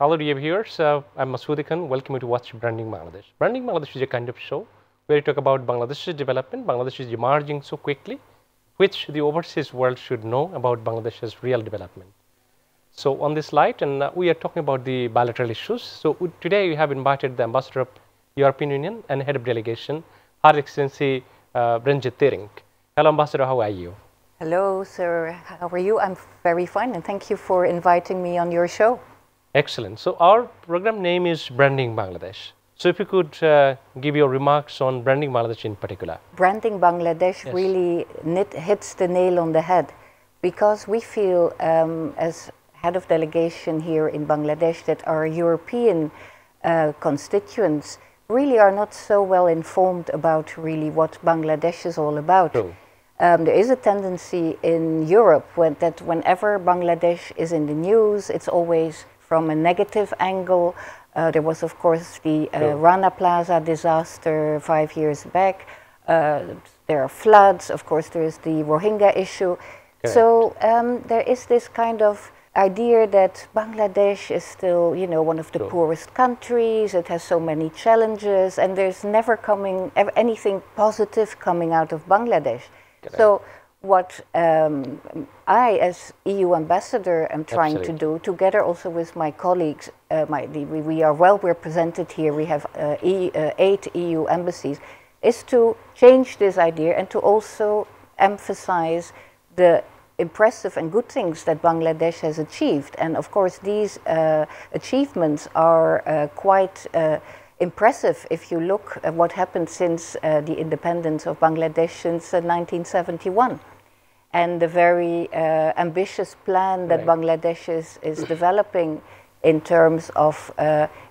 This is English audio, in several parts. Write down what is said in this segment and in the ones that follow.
Hello dear viewers, I'm Masood Khan. Welcome you to watch Branding Bangladesh. Branding Bangladesh is a kind of show where we talk about Bangladesh's development. Bangladesh is emerging so quickly, which the overseas world should know about Bangladesh's real development. So on this slide, and we are talking about the bilateral issues. So today we have invited the Ambassador of European Union and Head of Delegation, Her Excellency Rensje Teerink. Hello Ambassador, how are you? Hello sir, how are you? I'm very fine and thank you for inviting me on your show. Excellent. So our program name is Branding Bangladesh. So if you could give your remarks on Branding Bangladesh in particular. Branding Bangladesh really hits the nail on the head because we feel as head of delegation here in Bangladesh that our European constituents really are not so well informed about really what Bangladesh is all about. True. There is a tendency in Europe that whenever Bangladesh is in the news, it's always from a negative angle. There was, of course, the Rana Plaza disaster 5 years back. There are floods. Of course, there is the Rohingya issue. Correct. So there is this kind of idea that Bangladesh is still, you know, one of the poorest countries. It has so many challenges, and there's never anything positive coming out of Bangladesh. Correct. So what I, as EU ambassador, am trying to do, together also with my colleagues, we are well represented here, we have 8 EU embassies, is to change this idea and to also emphasize the impressive and good things that Bangladesh has achieved. And of course, these achievements are quite impressive if you look at what happened since the independence of Bangladesh since 1971. And the very ambitious plan that Bangladesh is developing in terms of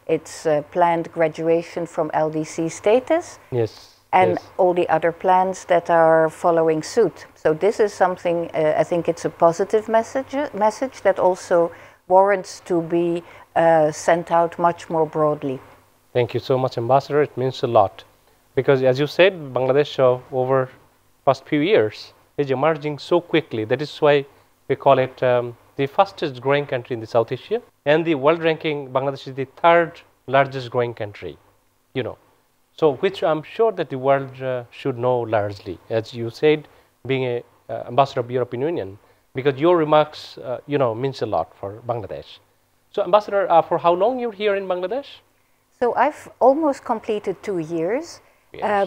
its planned graduation from LDC status. Yes. And all the other plans that are following suit. So this is something, I think it's a positive message that also warrants to be sent out much more broadly. Thank you so much, Ambassador. It means a lot. Because as you said, Bangladesh over past few years is emerging so quickly. That is why we call it the fastest growing country in the South Asia. And the world ranking, Bangladesh is the 3rd largest growing country, you know. So which I'm sure that the world should know largely, as you said, being an ambassador of the European Union, because your remarks, you know, means a lot for Bangladesh. So Ambassador, for how long you're here in Bangladesh? So I've almost completed 2 years,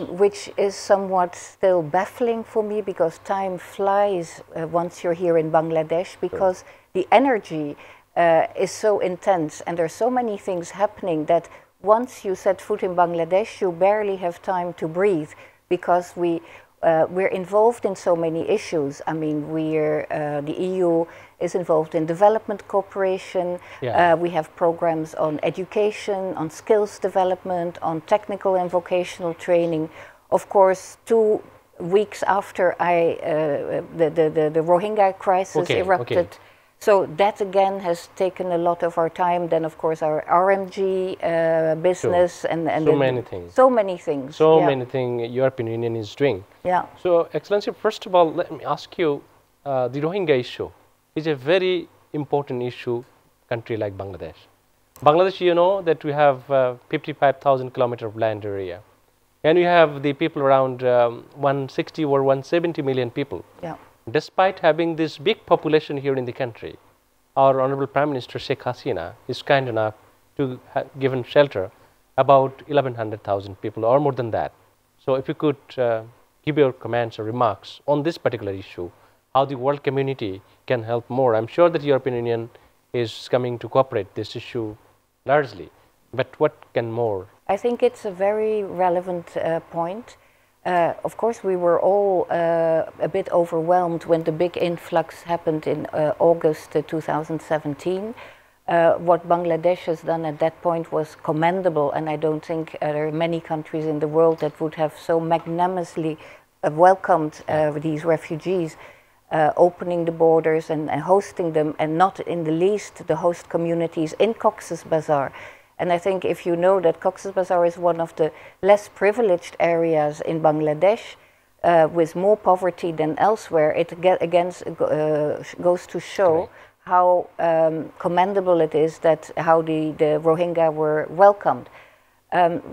which is somewhat still baffling for me because time flies once you're here in Bangladesh because the energy is so intense and there are so many things happening that once you set foot in Bangladesh, you barely have time to breathe because we're involved in so many issues. I mean, the EU is involved in development cooperation. We have programs on education, on skills development, on technical and vocational training. Of course, 2 weeks after the Rohingya crisis erupted. So that again has taken a lot of our time. Then, of course, our RMG business and so many things. So many things. So many things European Union is doing. Yeah. So, Excellency, first of all, let me ask you, the Rohingya issue is a very important issue country like Bangladesh. Bangladesh, you know that we have 55,000 kilometers of land area. And we have the people around 160 or 170 million people. Yeah. Despite having this big population here in the country, our Honorable Prime Minister Sheikh Hasina is kind enough to give shelter about 1,100,000 people or more than that. So if you could give your comments or remarks on this particular issue, how the world community can help more. I'm sure that the European Union is coming to cooperate this issue largely, but what can more? I think it's a very relevant point. Of course, we were all a bit overwhelmed when the big influx happened in August 2017. What Bangladesh has done at that point was commendable, and I don't think there are many countries in the world that would have so magnanimously welcomed these refugees, opening the borders and hosting them, and not in the least the host communities in Cox's Bazar. And I think if you know that Cox's Bazar is one of the less privileged areas in Bangladesh, with more poverty than elsewhere, it again goes to show how commendable it is that how the Rohingya were welcomed.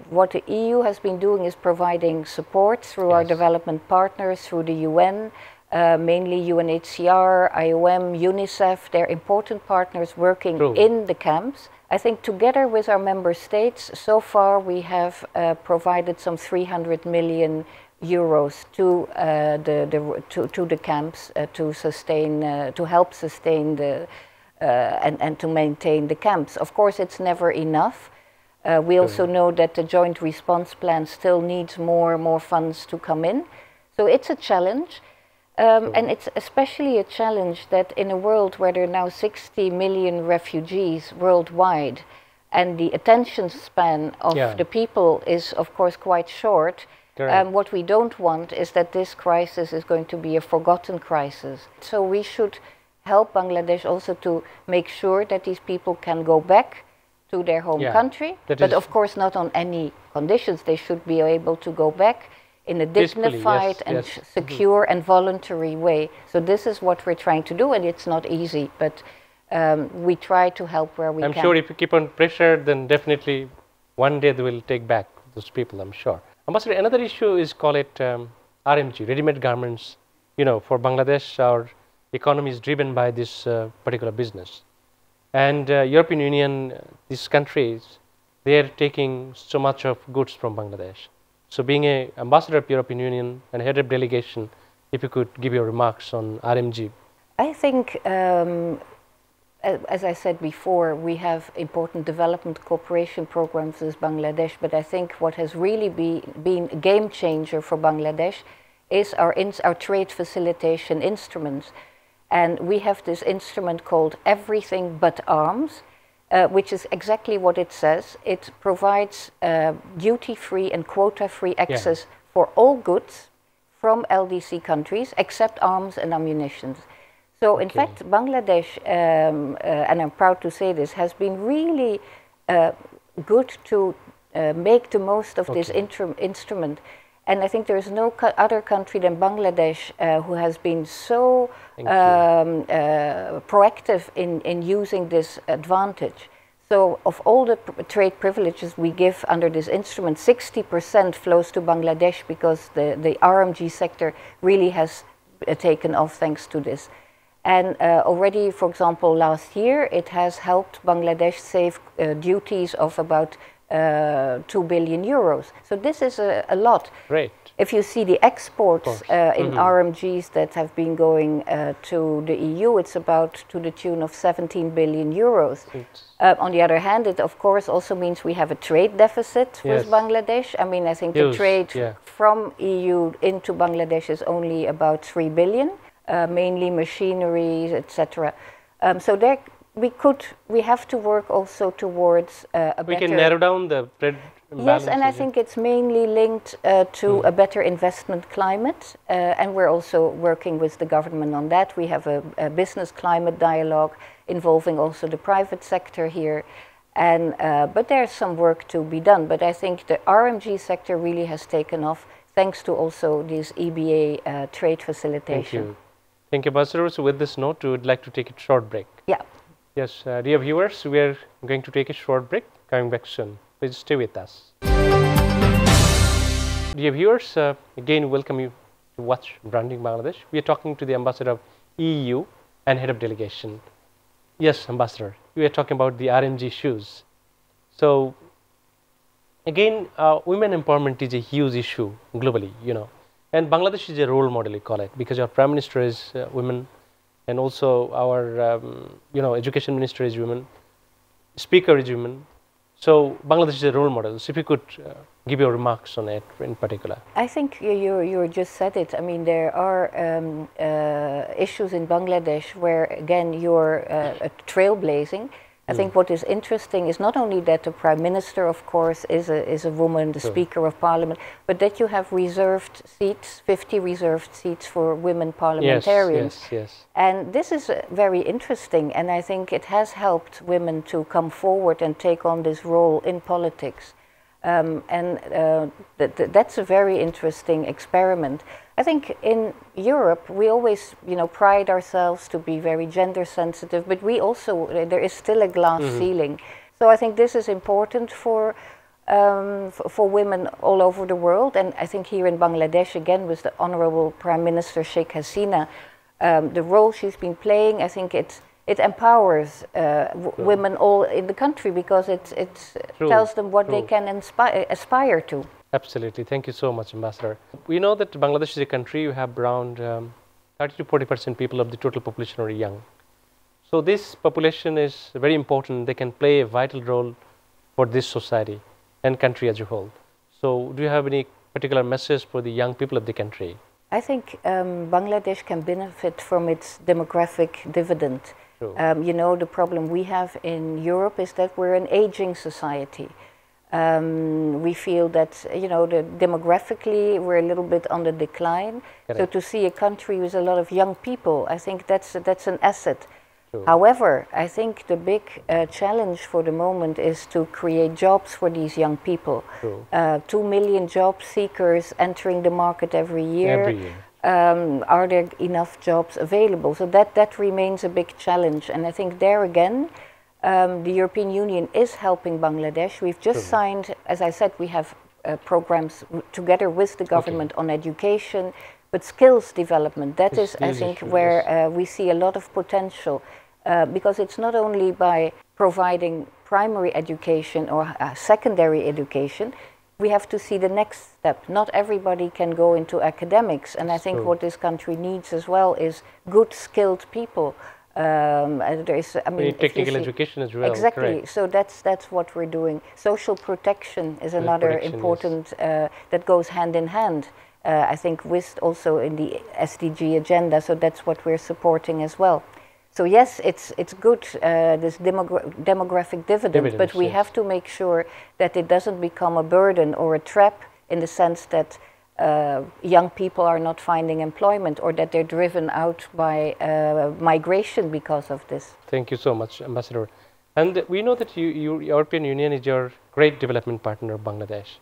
What the EU has been doing is providing support through our development partners, through the UN, mainly UNHCR, IOM, UNICEF. They're important partners working in the camps. I think together with our member states, so far we have provided some 300 million euros to the camps to sustain, to help sustain the and to maintain the camps. Of course, it's never enough. We also know that the joint response plan still needs more funds to come in. So it's a challenge. And it's especially a challenge that in a world where there are now 60 million refugees worldwide, and the attention span of the people is, of course, quite short. What we don't want is that this crisis is going to be a forgotten crisis. So we should help Bangladesh also to make sure that these people can go back to their home country, but of course not on any conditions. They should be able to go back in a dignified and secure and voluntary way. So this is what we're trying to do, and it's not easy, but we try to help where we can. I'm sure if you keep on pressure, then definitely one day they will take back those people, I'm sure. Ambassador, another issue is, call it RMG, ready-made garments. You know, for Bangladesh, our economy is driven by this particular business. And European Union, these countries, they are taking so much of goods from Bangladesh. So being an ambassador of European Union and head of delegation, if you could give your remarks on RMG. I think, as I said before, we have important development cooperation programs with Bangladesh, but I think what has really been a game changer for Bangladesh is our trade facilitation instruments. And we have this instrument called Everything But Arms, which is exactly what it says. It provides duty-free and quota-free access for all goods from LDC countries, except arms and ammunition. So in fact, Bangladesh, and I'm proud to say this, has been really good to make the most of this instrument. And I think there is no other country than Bangladesh who has been so proactive in using this advantage. So of all the trade privileges we give under this instrument, 60% flows to Bangladesh because the RMG sector really has taken off thanks to this. And already, for example, last year, it has helped Bangladesh save duties of about 2 billion euros. So this is a lot. Great. If you see the exports in RMGs that have been going to the EU, it's about to the tune of 17 billion euros. On the other hand, it of course also means we have a trade deficit with Bangladesh. I mean, I think the trade from EU into Bangladesh is only about 3 billion, mainly machinery, etc. So there we have to work also towards a better... We can narrow down the trade imbalance. Yes, and I think it's mainly linked to a better investment climate, and we're also working with the government on that. We have a business climate dialogue involving also the private sector here, and but there's some work to be done. But I think the RMG sector really has taken off thanks to also this EBA trade facilitation. Thank you. Thank you, Bazar. So with this note, we would like to take a short break. Yeah. Yes, dear viewers, we are going to take a short break, coming back soon. Please stay with us. Dear viewers, again welcome you to watch Branding Bangladesh. We are talking to the Ambassador of EU and Head of Delegation. Yes, Ambassador, we are talking about the RMG issues. So, again, women empowerment is a huge issue globally, you know. And Bangladesh is a role model, we call it, because our Prime Minister is women, and also our, Education Minister is women, Speaker is women. So Bangladesh is a role model. So if you could give your remarks on it in particular. I think you just said it. I mean, there are issues in Bangladesh where, again, you're trailblazing. I think what is interesting is not only that the Prime Minister, of course, is a woman, the Speaker of Parliament, but that you have reserved seats, 50 reserved seats for women parliamentarians. Yes. And this is very interesting, and I think it has helped women to come forward and take on this role in politics. That's a very interesting experiment. I think in Europe we always, pride ourselves to be very gender sensitive, but we also, there is still a glass ceiling. So I think this is important for women all over the world, and I think here in Bangladesh again with the Honorable Prime Minister Sheikh Hasina, the role she's been playing, I think it empowers women all in the country because it tells them what they can aspire to. Absolutely. Thank you so much, Ambassador. We know that Bangladesh is a country, you have around 30 to 40% people of the total population are young. So this population is very important. They can play a vital role for this society and country as a whole. So do you have any particular message for the young people of the country? I think Bangladesh can benefit from its demographic dividend. The problem we have in Europe is that we're an aging society. We feel that, demographically we're a little bit on the decline. Correct. So to see a country with a lot of young people, I think that's an asset. True. However, I think the big challenge for the moment is to create jobs for these young people. 2 million job seekers entering the market every year. Are there enough jobs available? So that remains a big challenge. And I think there again, the European Union is helping Bangladesh. We've just signed, as I said, we have programs together with the government on education, but skills development, that is, I think, where we see a lot of potential. Because it's not only by providing primary education or secondary education, we have to see the next step. Not everybody can go into academics, and I think what this country needs as well is good, skilled people. Technical education as well. Exactly. Correct. So that's what we're doing. Social protection is another important that goes hand in hand. I think with also in the SDG agenda. So that's what we're supporting as well. So yes, it's good, this demographic dividend, but we have to make sure that it doesn't become a burden or a trap in the sense that young people are not finding employment or that they're driven out by migration because of this. Thank you so much, Ambassador. And we know that European Union is your great development partner of Bangladesh.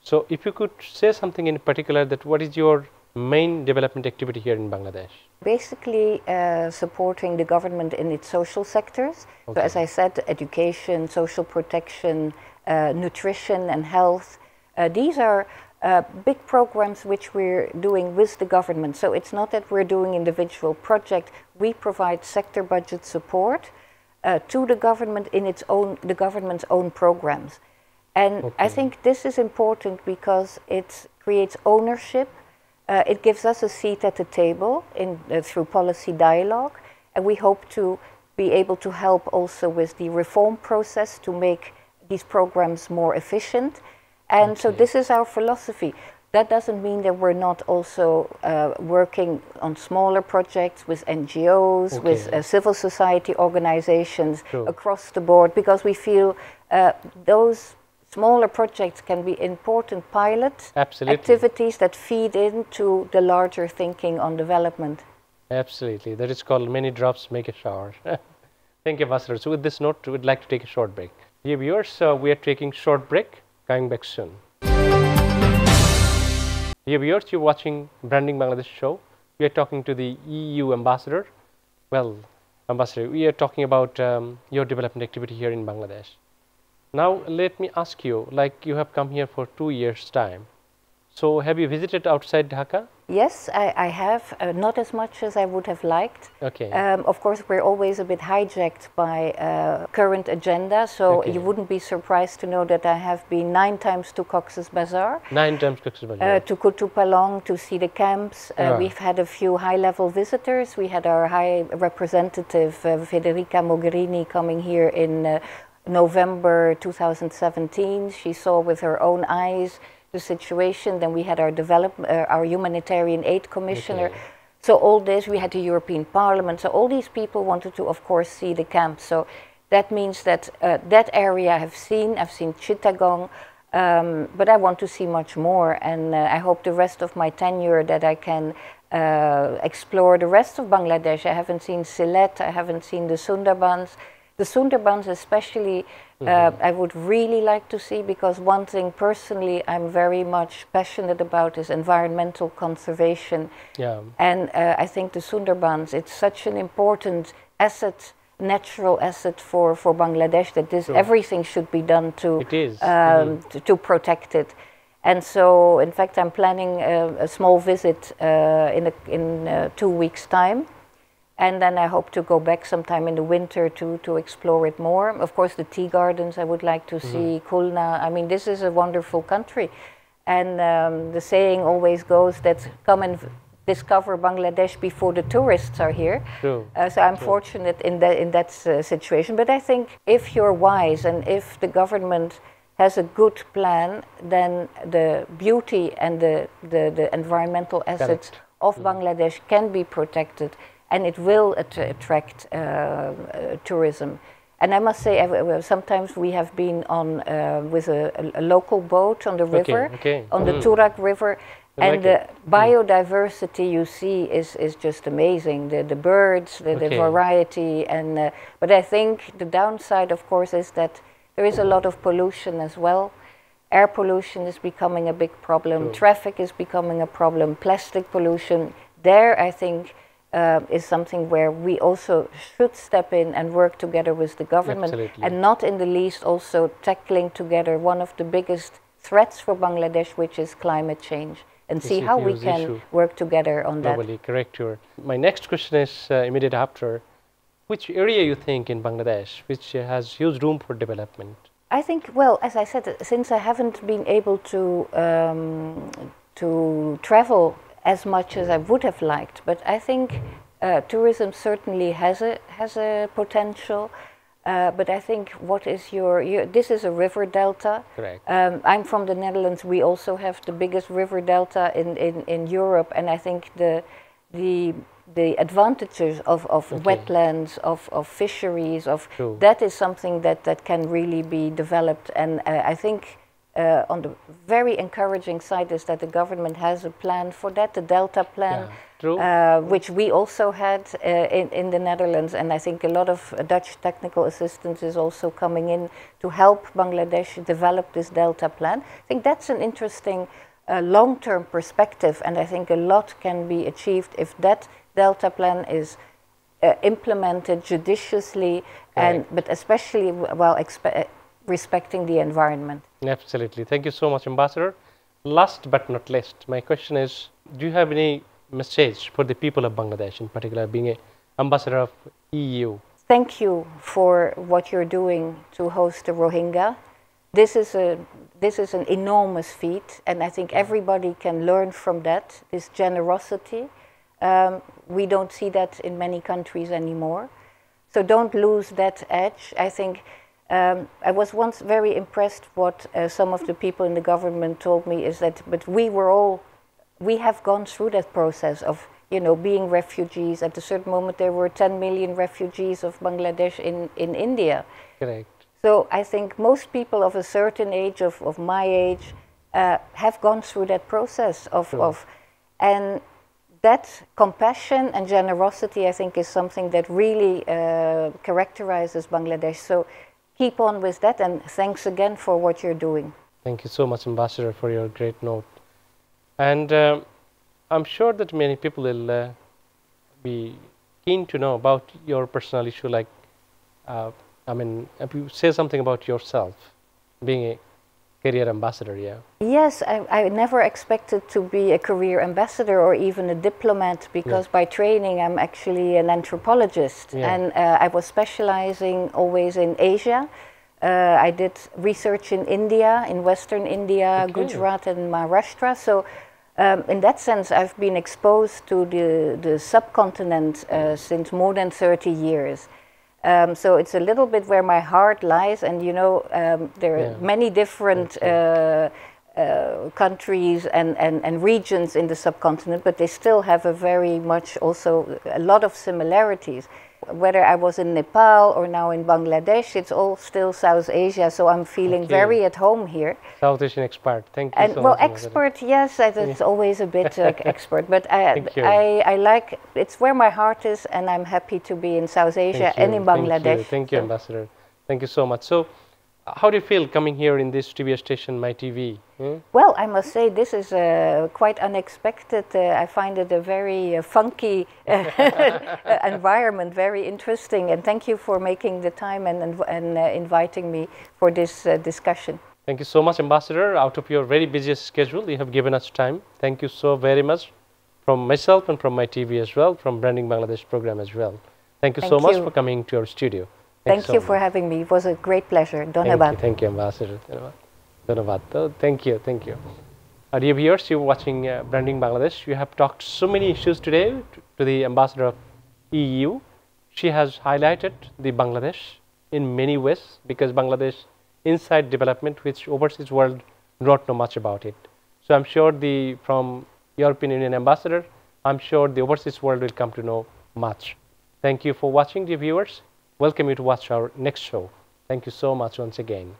So if you could say something in particular, that what is your main development activity here in Bangladesh? Basically supporting the government in its social sectors. So as I said, education, social protection, nutrition and health. These are big programs which we're doing with the government. So it's not that we're doing individual projects. We provide sector budget support to the government in the government's own programs. And I think this is important because it creates ownership. It gives us a seat at the table through policy dialogue, and we hope to be able to help also with the reform process to make these programs more efficient. And so this is our philosophy. That doesn't mean that we're not also working on smaller projects with NGOs, with civil society organizations across the board, because we feel those smaller projects can be important pilot activities that feed into the larger thinking on development. Absolutely. That is called many drops make a shower. Thank you, Ambassador. So with this note, we'd like to take a short break. Dear viewers, we are taking a short break, coming back soon. Dear viewers, you're watching Branding Bangladesh show. We are talking to the EU Ambassador. Well, Ambassador, we are talking about your development activity here in Bangladesh. Now, let me ask you, like you have come here for 2 years' time. So, have you visited outside Dhaka? Yes, I have. Not as much as I would have liked. Of course, we're always a bit hijacked by current agenda. So, you wouldn't be surprised to know that I have been 9 times to Cox's Bazar. 9 times Cox's Bazar. To Kutupalong, to see the camps. We've had a few high-level visitors. We had our High Representative, Federica Mogherini, coming here in November 2017. She saw with her own eyes the situation. Then we had our humanitarian aid commissioner. So all this, we had the European Parliament. So all these people wanted to, of course, see the camp. So that means that that area I've seen Chittagong, but I want to see much more. And I hope the rest of my tenure that I can explore the rest of Bangladesh. I haven't seen Sylhet, I haven't seen the Sundarbans. The Sundarbans especially, I would really like to see, because one thing personally I'm very much passionate about is environmental conservation. Yeah. And I think the Sundarbans, it's such an important asset, natural asset for Bangladesh, that this everything should be done to, to protect it. And so, in fact, I'm planning a small visit in 2 weeks' time. And then I hope to go back sometime in the winter to explore it more. Of course, the tea gardens I would like to see, Khulna. I mean, this is a wonderful country. And the saying always goes that come and discover Bangladesh before the tourists are here. True. So I'm fortunate in that situation. But I think if you're wise and if the government has a good plan, then the beauty and the environmental assets of Bangladesh can be protected. And it will attract tourism. And I must say, sometimes we have been on with a local boat on the river, on the Turak River, and the biodiversity you see is just amazing. The birds, the variety, and but I think the downside, of course, is that there is a lot of pollution as well. Air pollution is becoming a big problem. Traffic is becoming a problem. Plastic pollution. There, I think, is something where we also should step in and work together with the government. And not in the least also tackling together one of the biggest threats for Bangladesh, which is climate change, and see how we can work together on that. Correct. My next question is immediate after. Which area you think in Bangladesh which has huge room for development? I think, well, as I said, since I haven't been able to travel as much as I would have liked, but I think tourism certainly has a potential. But I think what is this is a river delta. Correct. I'm from the Netherlands. We also have the biggest river delta in Europe, and I think the advantages of wetlands, of fisheries, that is something that can really be developed. And I think on the very encouraging side is that the government has a plan for that, the Delta Plan, which we also had in the Netherlands. And I think a lot of Dutch technical assistance is also coming in to help Bangladesh develop this Delta Plan. I think that's an interesting long-term perspective, and I think a lot can be achieved if that Delta Plan is implemented judiciously, but especially while respecting the environment. Absolutely. Thank you so much, Ambassador. Last but not least, my question is, do you have any message for the people of Bangladesh, in particular, being an ambassador of EU? Thank you for what you're doing to host the Rohingya. This is an enormous feat, and I think everybody can learn from that, this generosity. We don't see that in many countries anymore. So don't lose that edge. I think I was once very impressed what some of the people in the government told me is that, but we have gone through that process of, being refugees. At a certain moment there were 10 million refugees of Bangladesh in India. Correct. So I think most people of a certain age, of my age, have gone through that process and that compassion and generosity, I think, is something that really characterizes Bangladesh. So keep on with that, and thanks again for what you're doing. Thank you so much, Ambassador, for your great note. And I'm sure that many people will be keen to know about your personal issue, like, if you say something about yourself, being a career ambassador, Yes, I never expected to be a career ambassador or even a diplomat, because by training I'm actually an anthropologist, and I was specializing always in Asia. I did research in India, in Western India, Gujarat and Maharashtra. So in that sense I've been exposed to the subcontinent since more than 30 years. So it's a little bit where my heart lies, and there are many different countries and regions in the subcontinent, but they still have a very much also a lot of similarities. whether I was in Nepal or now in Bangladesh, it's all still South Asia, so I'm feeling very at home here. South Asian expert, thank you and so well, much. Expert, yes, it's always a bit expert, but I like, it's where my heart is, and I'm happy to be in South Asia and in Bangladesh. Thank you, Ambassador. Thank you so much. So, how do you feel coming here in this TV station, Mytv? Well, I must say this is quite unexpected. I find it a very funky environment, very interesting, and thank you for making the time and inviting me for this discussion. Thank you so much, Ambassador. Out of your very busy schedule, you have given us time. Thank you so very much from myself and from Mytv as well, from Branding Bangladesh program as well. Thank you so much for coming to our studio. Thank you for having me. It was a great pleasure. Thank you, Ambassador. Thank you. Dear viewers, you're watching Branding Bangladesh. You have talked so many issues today to the Ambassador of EU. She has highlighted the Bangladesh in many ways, because Bangladesh inside development, which overseas world do not know much about it. So I'm sure from European Union Ambassador, I'm sure the overseas world will come to know much. Thank you for watching, dear viewers. Welcome you to watch our next show. Thank you so much once again.